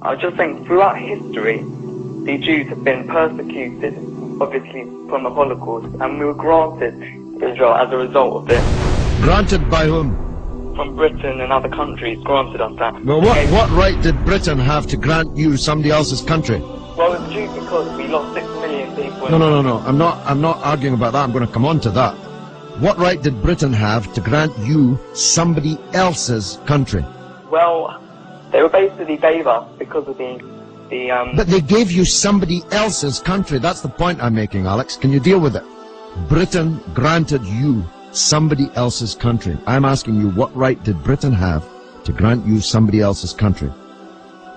I was just saying, throughout history, the Jews have been persecuted, obviously, from the Holocaust, and we were granted Israel as a result of this. Granted by whom? From Britain and other countries granted us that. Well, what right did Britain have to grant you somebody else's country? Well, it's due because we lost 6 million people. No. I'm not arguing about that. I'm going to come on to that. What right did Britain have to grant you somebody else's country? Well, they were basically gave us because of the But they gave you somebody else's country. That's the point I'm making, Alex. Can you deal with it? Britain granted you somebody else's country. I'm asking you, what right did Britain have to grant you somebody else's country?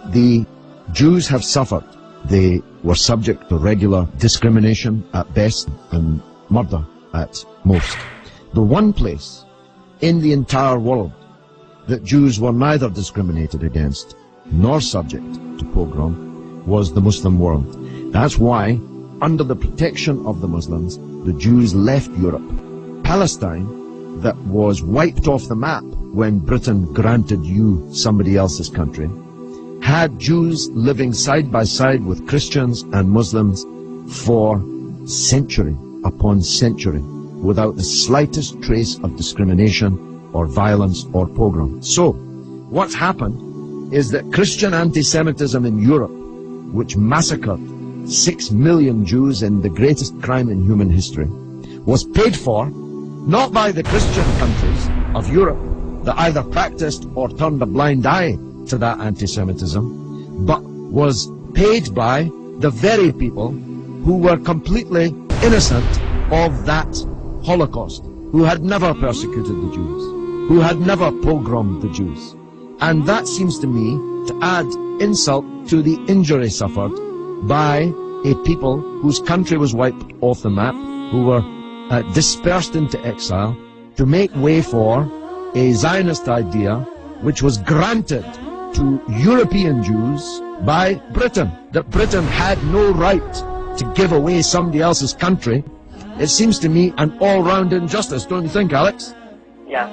The Jews have suffered. They were subject to regular discrimination at best and murder at most. The one place in the entire world that Jews were neither discriminated against nor subject to pogrom was the Muslim world. That's why, under the protection of the Muslims, the Jews left Europe. Palestine, that was wiped off the map when Britain granted you somebody else's country, had Jews living side by side with Christians and Muslims for century upon century without the slightest trace of discrimination or violence or pogrom. So, what's happened is that Christian anti-Semitism in Europe, which massacred 6 million Jews in the greatest crime in human history, was paid for not by the Christian countries of Europe that either practiced or turned a blind eye to that anti-Semitism, but was paid by the very people who were completely innocent of that Holocaust, who had never persecuted the Jews, who had never pogromed the Jews. And that seems to me to add insult to the injury suffered by a people whose country was wiped off the map, who were dispersed into exile, to make way for a Zionist idea which was granted to European Jews by Britain, that Britain had no right to give away somebody else's country. It seems to me an all-round injustice, don't you think, Alex? Yeah.